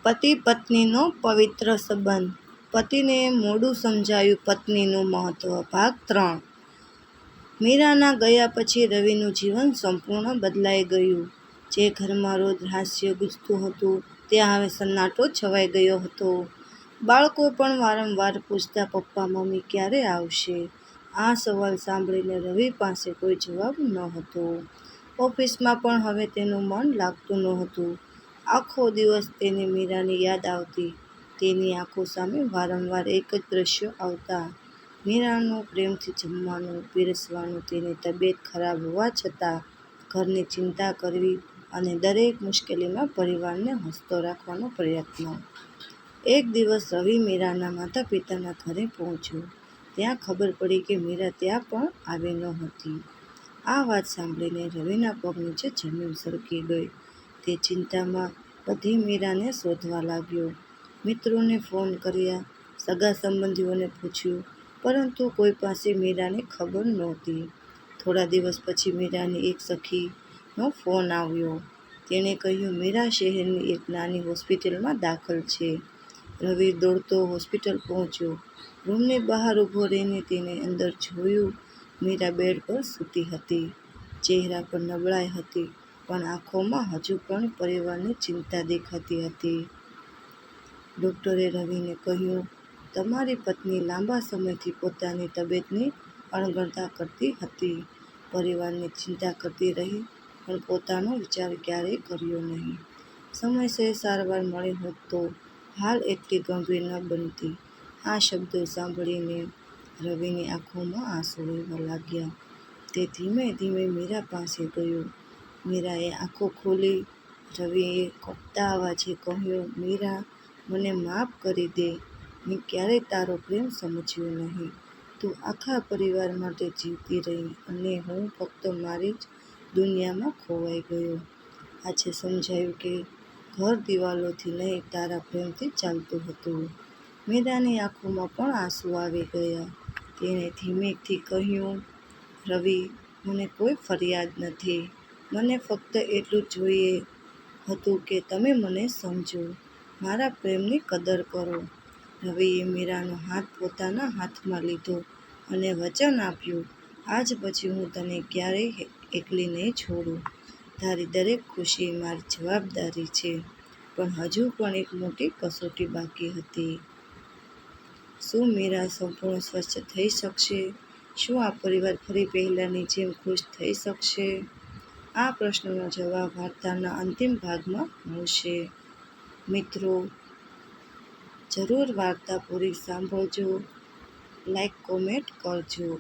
પતિ પત્નીનો પવિત્ર સંબંધ. પતિને મોડું સમજાયું પત્નીનું મહત્વ. ભાગ 3. મીરાના ગયા પછી રવિનું જીવન સંપૂર્ણ બદલાઈ ગયું. જે ઘરમાં રોજ હાસ્ય ગુંજતું હતું ત્યાં હવે સન્નાટો છવાઈ ગયો હતો. બાળકો પણ વારંવાર પૂછતા, પપ્પા મમ્મી ક્યારે આવશે? આ સવાલ સાંભળીને રવિ પાસે કોઈ જવાબ ન હતો. ઓફિસમાં પણ હવે તેનું મન લાગતું નહોતું. આખો દિવસ તેને મીરાની યાદ આવતી. તેની આંખો સામે વારંવાર એક જ દ્રશ્યો આવતા. મીરાનું પ્રેમથી જમવાનું પીરસવાનું, તેની તબિયત ખરાબ હોવા છતાં ઘરની ચિંતા કરવી અને દરેક મુશ્કેલીમાં પરિવારને હસતો રાખવાનો પ્રયત્ન. એક દિવસ રવિ મીરાના માતા પિતાના ઘરે પહોંચ્યો. ત્યાં ખબર પડી કે મીરા ત્યાં પણ આવી નહોતી. આ વાત સાંભળીને રવિના પગ નીચે જમીન સરકી ગઈ. તે ચિંતામાં બધી મીરાને શોધવા લાગ્યો. મિત્રોને ફોન કર્યા, સગા સંબંધીઓને પૂછ્યું, પરંતુ કોઈ પાસે મીરાની ખબર નહોતી. થોડા દિવસ પછી મીરાની એક સખીનો ફોન આવ્યો. તેણે કહ્યું, મીરા શહેરની એક નાની હોસ્પિટલમાં દાખલ છે. રવિ દોડતો હોસ્પિટલ પહોંચ્યો. રૂમની બહાર ઊભો રહીને તેણે અંદર જોયું. મીરા બેડ પર સૂતી હતી. ચહેરા પર નબળાઈ હતી, પણ આંખોમાં હજુ પણ પરિવારની ચિંતા દેખાતી હતી. ડૉક્ટરે રવિને કહ્યું, તમારી પત્ની લાંબા સમયથી પોતાની તબિયતની અણગણતા કરતી હતી. પરિવારની ચિંતા કરતી રહી, પણ પોતાનો વિચાર ક્યારેય કર્યો નહીં. સમયસર સારવાર મળી હોત તો હાલ એટલી ગંભીર ન બનતી. આ શબ્દો સાંભળીને રવિની આંખોમાં આંસુ વહેવા લાગ્યા. તે ધીમે ધીમે મીરા પાસે ગયો. મીરાએ આંખો ખોલી. રવિએ કપતા અવાજે કહ્યું, મીરા, મને માફ કરી દે. મેં ક્યારેય તારો પ્રેમ સમજ્યો નહીં. તું આખા પરિવાર માટે જીવતી રહી અને હું ફક્ત મારી જ દુનિયામાં ખોવાઈ ગયો. આજે સમજાયું કે ઘર દિવાલોથી નહીં, તારા પ્રેમથી ચાલતું હતું. મીરાની આંખોમાં પણ આંસુ આવી ગયા. તેણે ધીમેથી કહ્યું, રવિ, મને કોઈ ફરિયાદ નથી. મને ફક્ત એટલું જ જોઈએ હતું કે તમે મને સમજો, મારા પ્રેમની કદર કરો. રવિએ મીરાનો હાથ પોતાના હાથમાં લીધો અને વચન આપ્યું, આજ પછી હું તને ક્યારેય એકલી નહીં છોડું. તારી દરેક ખુશી મારી જવાબદારી છે. પણ હજુ પણ એક મોટી કસોટી બાકી હતી. શું મીરા સંપૂર્ણ સ્વસ્થ થઈ શકશે? શું આ પરિવાર ફરી પહેલાંની જેમ ખુશ થઈ શકશે? આ પ્રશ્નનો જવાબ વાર્તાના અંતિમ ભાગમાં મળશે. મિત્રો, જરૂર વાર્તા પૂરી સાંભળજો. લાઈક, કોમેન્ટ કરજો.